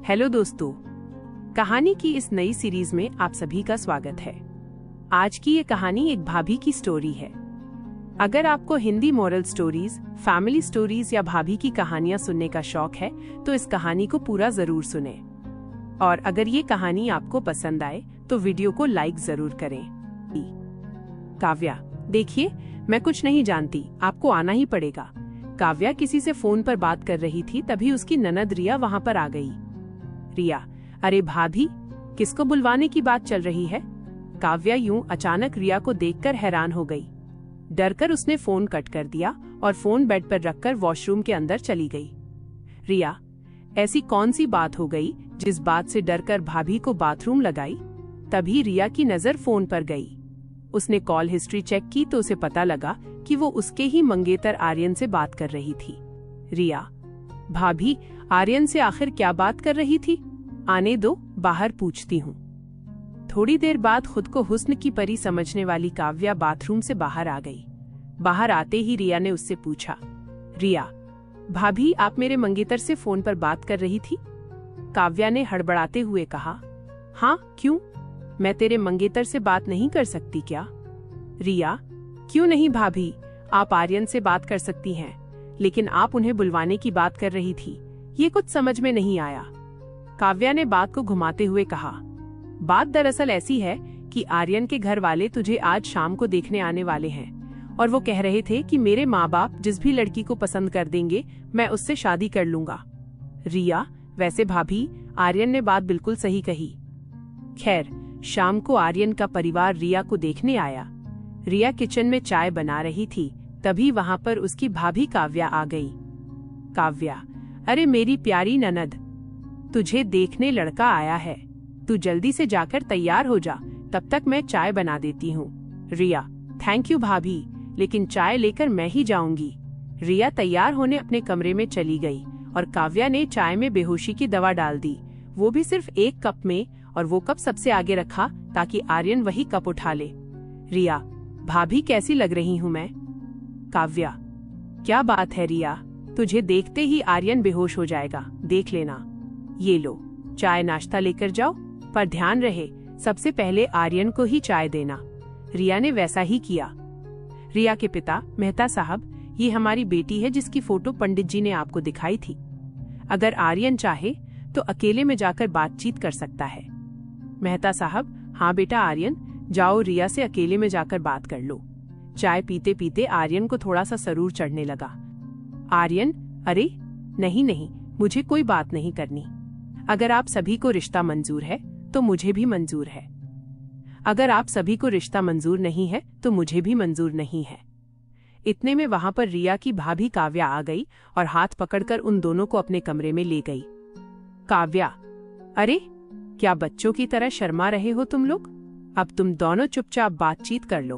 Hello दोस्तों, कहानी की इस नई सीरीज में आप सभी का स्वागत है। आज की ये कहानी एक भाभी की स्टोरी है। अगर आपको Hindi moral stories, family stories या भाभी की कहानियां सुनने का शौक है तो इस कहानी को पूरा जरूर सुने। और अगर ये कहानी आपको पसंद आए तो वीडियो को लाइक जरूर करें। काव्या, देखिए मैं कुछ नहीं जानती, आपको आना ही पड़ेगा। काव्या किसी से फोन पर बात कर रही थी, तभी उसकी ननद रिया वहां पर आ गई। रिया, अरे भाभी, किसको बुलवाने की बात चल रही है? काव्या यूं अचानक रिया को देखकर हैरान हो गई। डरकर उसने फोन कट कर दिया और फोन बेड पर रखकर वॉशरूम के अंदर चली गई। रिया, ऐसी कौन सी बात हो गई जिस बात से डरकर भाभी को बाथरूम लगाई? तभी रिया की नजर फोन पर गई। उसने कॉल हिस्ट्री चेक की तो उसे पता लगा कि वो उसके ही मंगेतर आर्यन से बात कर रही थी। रिया, भाभी, आर्यन से आखिर क्या बात कर रही थी? आने दो, बाहर पूछती हूँ। थोड़ी देर बाद खुद को हुस्न की परी समझने वाली काव्या बाथरूम से बाहर आ गई। बाहर आते ही रिया ने उससे पूछा, रिया भाभी, आप मेरे मंगेतर से फोन पर बात कर रही थी? काव्या ने हड़बड़ाते हुए कहा, हाँ, क्यों? मैं तेरे मंगेतर से बात नहीं कर सकती क्या? रिया, क्यों नहीं भाभी, आप आर्यन से बात कर सकती हैं, लेकिन आप उन्हें बुलवाने की बात कर रही थी, ये कुछ समझ में नहीं आया। काव्या ने बात को घुमाते हुए कहा, बात दरअसल ऐसी है कि आर्यन के घर वाले तुझे आज शाम को देखने आने वाले हैं और वो कह रहे थे कि मेरे माँ बाप जिस भी लड़की को पसंद कर देंगे मैं उससे शादी कर लूंगा। रिया, वैसे भाभी, आर्यन ने बात बिल्कुल सही कही। खैर, शाम को आर्यन का परिवार रिया को देखने आया। रिया किचन में चाय बना रही थी, तभी वहां पर उसकी भाभी काव्या आ गई। काव्या, अरे मेरी प्यारी ननद, तुझे देखने लड़का आया है, तू जल्दी से जाकर तैयार हो जा, तब तक मैं चाय बना देती हूँ। रिया, थैंक यू भाभी, लेकिन चाय लेकर मैं ही जाऊंगी। रिया तैयार होने अपने कमरे में चली गई और काव्या ने चाय में बेहोशी की दवा डाल दी, वो भी सिर्फ एक कप में, और वो कप सबसे आगे रखा ताकि आर्यन वही कप उठा ले। रिया, भाभी कैसी लग रही हूँ मैं? काव्या, क्या बात है रिया, तुझे देखते ही आर्यन बेहोश हो जाएगा, देख लेना। ये लो, चाय नाश्ता लेकर जाओ, पर ध्यान रहे सबसे पहले आर्यन को ही चाय देना। रिया ने वैसा ही किया। रिया के पिता, मेहता साहब, ये हमारी बेटी है जिसकी फोटो पंडित जी ने आपको दिखाई थी। अगर आर्यन चाहे तो अकेले में जाकर बातचीत कर सकता है। मेहता साहब, हाँ बेटा आर्यन, जाओ रिया से अकेले में जाकर बात कर लो। चाय पीते पीते आर्यन को थोड़ा सा सरूर चढ़ने लगा। आर्यन, अरे नहीं नहीं, मुझे कोई बात नहीं करनी। अगर आप सभी को रिश्ता मंजूर है तो मुझे भी मंजूर है। अगर आप सभी को रिश्ता मंजूर नहीं है तो मुझे भी मंजूर नहीं है। इतने में वहां पर रिया की भाभी काव्या आ गई और हाथ पकड़कर उन दोनों को अपने कमरे में ले गई। काव्या, अरे क्या बच्चों की तरह शर्मा रहे हो तुम लोग? अब तुम दोनों चुपचाप बातचीत कर लो,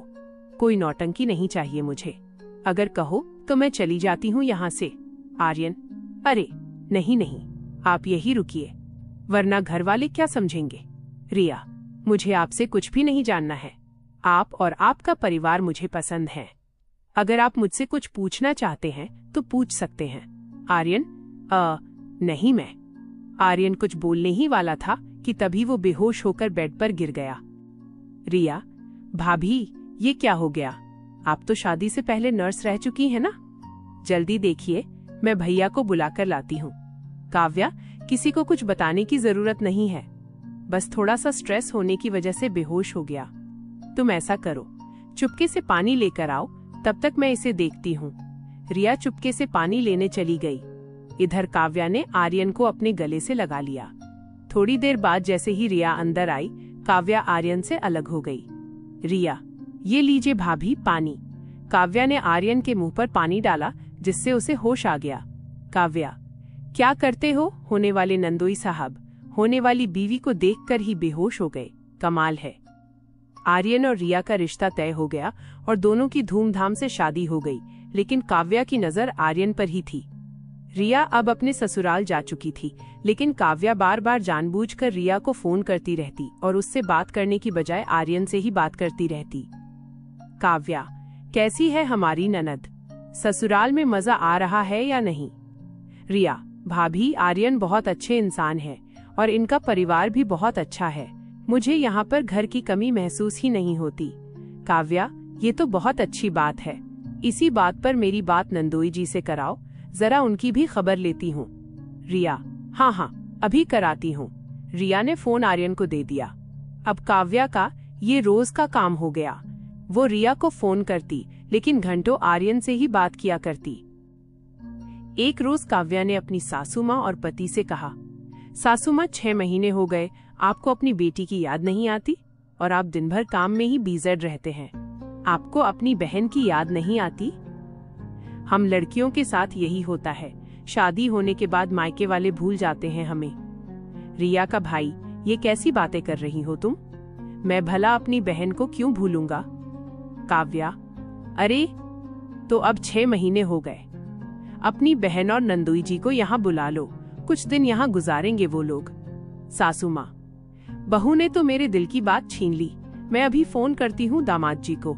कोई नौटंकी नहीं चाहिए मुझे। अगर कहो तो मैं चली जाती हूँ यहाँ से। आर्यन, अरे नहीं नहीं, आप यही रुकिए, वरना घर वाले क्या समझेंगे। रिया, मुझे आपसे कुछ भी नहीं जानना है। आप और आपका परिवार मुझे पसंद है। अगर आप मुझसे कुछ पूछना चाहते हैं तो पूछ सकते हैं। आर्यन, नहीं मैं। आर्यन कुछ बोलने ही वाला था कि तभी वो बेहोश होकर बेड पर गिर गया। रिया, भाभी, ये क्या हो गया? आप तो शादी से पहले नर्स रह चुकी हैं ना? जल्दी देखिए, मैं भैया को बुलाकर लाती हूँ। काव्या, किसी को कुछ बताने की जरूरत नहीं है, बस थोड़ा सा स्ट्रेस होने की वजह से बेहोश हो गया। तुम ऐसा करो, चुपके से पानी लेकर आओ, तब तक मैं इसे देखती हूँ। रिया चुपके से पानी लेने चली गई। इधर काव्या ने आर्यन को अपने गले से लगा लिया। थोड़ी देर बाद जैसे ही रिया अंदर आई, काव्या आर्यन से अलग हो गई। रिया, ये लीजिए भाभी पानी। काव्या ने आर्यन के मुंह पर पानी डाला जिससे उसे होश आ गया। काव्या, क्या करते हो? होने वाले नंदोई साहब होने वाली बीवी को देखकर ही बेहोश हो गए, कमाल है। आर्यन और रिया का रिश्ता तय हो गया और दोनों की धूमधाम से शादी हो गई, लेकिन काव्या की नजर आर्यन पर ही थी। रिया अब अपने ससुराल जा चुकी थी, लेकिन काव्या बार बार जानबूझकर रिया को फोन करती रहती और उससे बात करने की बजाय आर्यन से ही बात करती रहती। काव्या, कैसी है हमारी ननद? ससुराल में मजा आ रहा है या नहीं? रिया, भाभी, आर्यन बहुत अच्छे इंसान है और इनका परिवार भी बहुत अच्छा है। मुझे यहाँ पर घर की कमी महसूस ही नहीं होती। काव्या, ये तो बहुत अच्छी बात है। इसी बात पर मेरी बात नंदोई जी से कराओ, जरा उनकी भी खबर लेती हूँ। रिया, हाँ हाँ, अभी कराती हूँ। रिया ने फोन आर्यन को दे दिया। अब काव्या का ये रोज का काम हो गया। वो रिया को फोन करती, लेकिन घंटों आर्यन से ही बात किया करती। एक रोज काव्या ने अपनी सासू माँ और पति से कहा, सासू माँ, 6 महीने हो गए, आपको अपनी बेटी की याद नहीं आती? और आप दिन भर काम में ही बिजी रहते हैं। आपको अपनी बहन की याद नहीं आती? हम लड़कियों के साथ यही होता है, शादी होने के बाद मायके वाले भूल जाते हैं हमें। रिया का भाई, ये कैसी बातें कर रही हो तुम? मैं भला अपनी बहन को क्यों भूलूंगा? काव्या, अरे तो अब 6 महीने हो गए। अपनी बहन और नंदुई जी को यहाँ बुला लो, कुछ दिन यहाँ गुजारेंगे वो लोग। सासू माँ, बहू ने तो मेरे दिल की बात छीन ली। मैं अभी फोन करती हूँ दामाद जी को।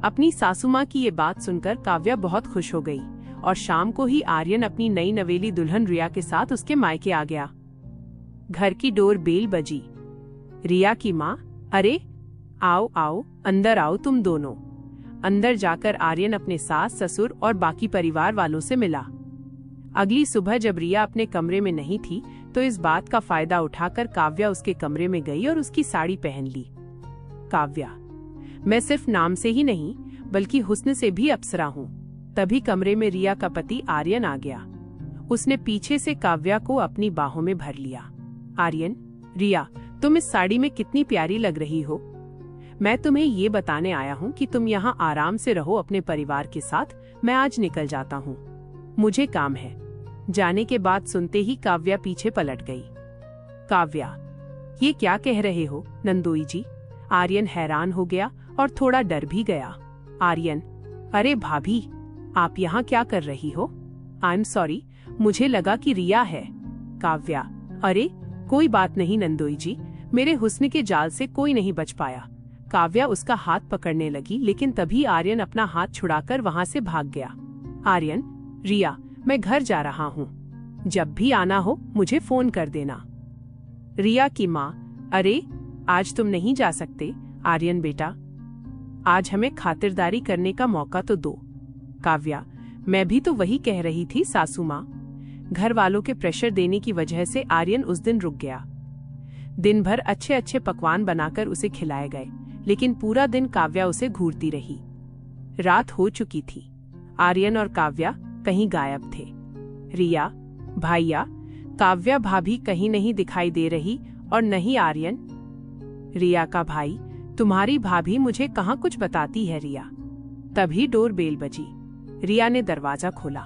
अपनी सासू माँ की ये बात सुनकर काव्या बहुत खुश हो गई और शाम को ही आर्यन अपनी नई नवेली दुल्हन रिया के साथ उसके मायके आ गया। घर की डोर बेल बजी। रिया की माँ, अरे आओ आओ, अंदर आओ तुम दोनों। अंदर जाकर आर्यन अपने सास ससुर और बाकी परिवार वालों से मिला। अगली सुबह जब रिया अपने कमरे में नहीं थी, तो इस बात का फायदा उठाकर काव्या उसके कमरे में गई और उसकी साड़ी पहन ली। काव्या, मैं सिर्फ नाम से ही नहीं बल्कि हुस्न से भी अप्सरा हूँ। तभी कमरे में रिया का पति आर्यन आ गया। उसने पीछे से काव्या को अपनी बाहों में भर लिया। आर्यन, रिया, तुम इस साड़ी में कितनी प्यारी लग रही हो। मैं तुम्हें ये बताने आया हूँ कि तुम यहाँ आराम से रहो अपने परिवार के साथ। मैं आज निकल जाता हूँ, मुझे काम है। जाने के बाद सुनते ही काव्या पीछे पलट गई। काव्या, ये क्या कह रहे हो नंदोई जी? आर्यन हैरान हो गया और थोड़ा डर भी गया। आर्यन, अरे भाभी, आप यहाँ क्या कर रही हो? आई एम सॉरी, मुझे लगा कि रिया है। काव्या, अरे कोई बात नहीं नंदोई जी, मेरे हुस्न के जाल से कोई नहीं बच पाया। काव्या उसका हाथ पकड़ने लगी, लेकिन तभी आर्यन अपना हाथ छुड़ाकर वहाँ से भाग गया। आर्यन, रिया, मैं घर जा रहा हूँ, जब भी आना हो मुझे फोन कर देना। रिया की माँ, अरे आज तुम नहीं जा सकते आर्यन बेटा, आज हमें खातिरदारी करने का मौका तो दो। काव्या, मैं भी तो वही कह रही थी सासू माँ। घर वालों के प्रेशर देने की वजह से आर्यन उस दिन रुक गया। दिन भर अच्छे अच्छे पकवान बनाकर उसे खिलाए गए, लेकिन पूरा दिन काव्या उसे घूरती रही। रात हो चुकी थी। आर्यन और काव्या कहीं गायब थे। रिया, भाइया, काव्या भाभी कहीं नहीं दिखाई दे रही और नहीं आर्यन। रिया का भाई, तुम्हारी भाभी मुझे कहाँ कुछ बताती है रिया। तभी डोर बेल बजी। रिया ने दरवाजा खोला।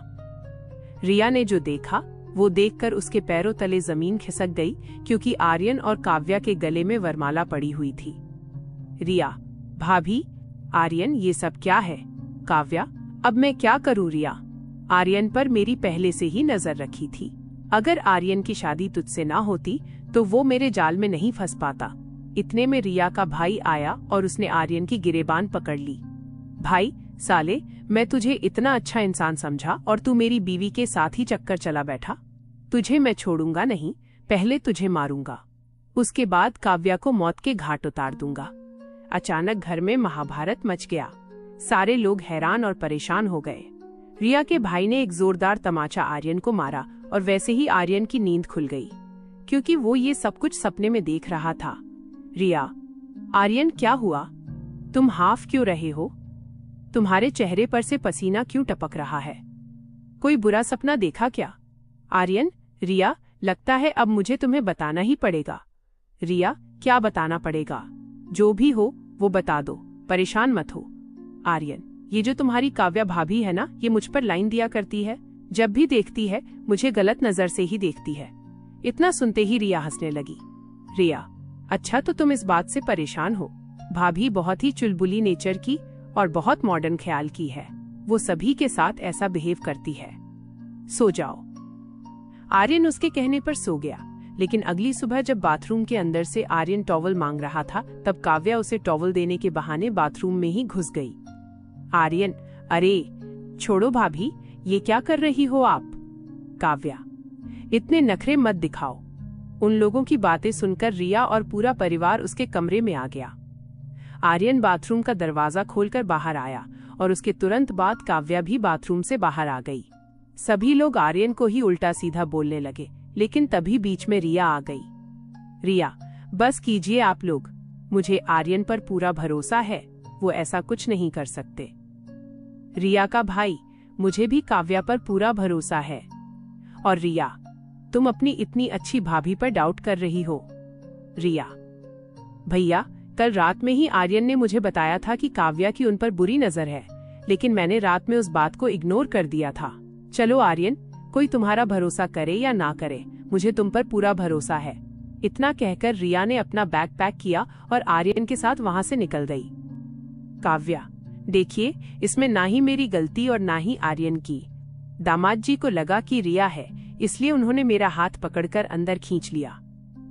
रिया ने जो देखा वो देखकर उसके पैरों तले जमीन खिसक गई, क्योंकि आर्यन और काव्या के गले में वरमाला पड़ी हुई थी। रिया, भाभी, आर्यन, ये सब क्या है? काव्या, अब मैं क्या करूं रिया? आर्यन पर मेरी पहले से ही नजर रखी थी। अगर आर्यन की शादी तुझसे ना होती तो वो मेरे जाल में नहीं फंस पाता। इतने में रिया का भाई आया और उसने आर्यन की गिरेबान पकड़ ली। भाई साले, मैं तुझे इतना अच्छा इंसान समझा और तू मेरी बीवी के साथ ही चक्कर चला बैठा। तुझे मैं छोड़ूंगा नहीं, पहले तुझे मारूंगा, उसके बाद काव्या को मौत के घाट उतार दूंगा। अचानक घर में महाभारत मच गया। सारे लोग हैरान और परेशान हो गए। रिया के भाई ने एक जोरदार तमाचा आर्यन को मारा और वैसे ही आर्यन की नींद खुल गई, क्योंकि वो ये सब कुछ सपने में देख रहा था। रिया, आर्यन क्या हुआ? तुम हाफ क्यों रहे हो? तुम्हारे चेहरे पर से पसीना क्यों टपक रहा है? कोई बुरा सपना देखा क्या? आर्यन, रिया, लगता है अब मुझे तुम्हें बताना ही पड़ेगा। रिया, क्या बताना पड़ेगा? जो भी हो वो बता दो, परेशान मत हो। आर्यन, ये जो तुम्हारी काव्या भाभी है ना, ये मुझ पर लाइन दिया करती है। जब भी देखती है मुझे गलत नजर से ही देखती है। इतना सुनते ही रिया हंसने लगी। रिया, अच्छा तो तुम इस बात से परेशान हो। भाभी बहुत ही चुलबुली नेचर की और बहुत मॉडर्न ख्याल की है। वो सभी के साथ ऐसा बिहेव करती है। सो जाओ। आर्यन उसके कहने पर सो गया, लेकिन अगली सुबह जब बाथरूम के अंदर से आर्यन टॉवल मांग रहा था, तब काव्या उसे टॉवल देने के बहाने बाथरूम में ही घुस गई। आर्यन, अरे छोड़ो भाभी, ये क्या कर रही हो आप? काव्या, इतने नखरे मत दिखाओ। उन लोगों की बातें सुनकर रिया और पूरा परिवार उसके कमरे में आ गया। आर्यन बाथरूम का दरवाजा खोलकर बाहर आया और उसके तुरंत बाद काव्या भी बाथरूम से बाहर आ गई। सभी लोग आर्यन को ही उल्टा सीधा बोलने लगे, लेकिन तभी बीच में रिया आ गई। रिया, बस कीजिए आप लोग, मुझे आर्यन पर पूरा भरोसा है, वो ऐसा कुछ नहीं कर सकते। रिया का भाई, मुझे भी काव्या पर पूरा भरोसा है। और रिया, तुम अपनी इतनी अच्छी भाभी पर डाउट कर रही हो। रिया, भैया, कल रात में ही आर्यन ने मुझे बताया था कि काव्या की उन पर बुरी नजर है, लेकिन मैंने रात में उस बात को इग्नोर कर दिया था। चलो आर्यन, कोई तुम्हारा भरोसा करे या ना करे, मुझे तुम पर पूरा भरोसा है। इतना कहकर रिया ने अपना बैग पैक किया और आर्यन के साथ वहां से निकल गई। काव्या, देखिए, इसमें ना ही मेरी गलती और ना ही आर्यन की। दामाद जी को लगा कि रिया है, इसलिए उन्होंने मेरा हाथ पकड़कर अंदर खींच लिया।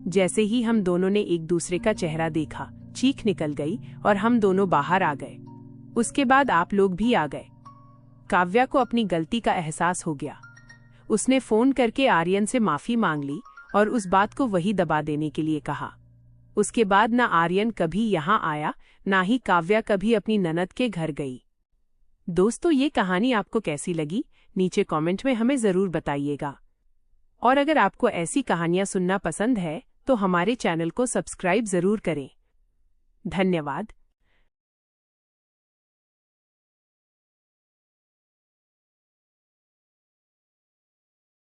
जैसे ही हम दोनों ने एक दूसरे का चेहरा देखा, चीख निकल गई और हम दोनों बाहर आ गए। उसके बाद आप लोग भी आ गए। काव्या को अपनी गलती का एहसास हो गया। उसने फोन करके आर्यन से माफी मांग ली और उस बात को वही दबा देने के लिए कहा। उसके बाद ना आर्यन कभी यहाँ आया, ना ही काव्या कभी अपनी ननद के घर गई। दोस्तों, ये कहानी आपको कैसी लगी, नीचे कमेंट में हमें जरूर बताइएगा। और अगर आपको ऐसी कहानियां सुनना पसंद है तो हमारे चैनल को सब्सक्राइब जरूर करें। धन्यवाद।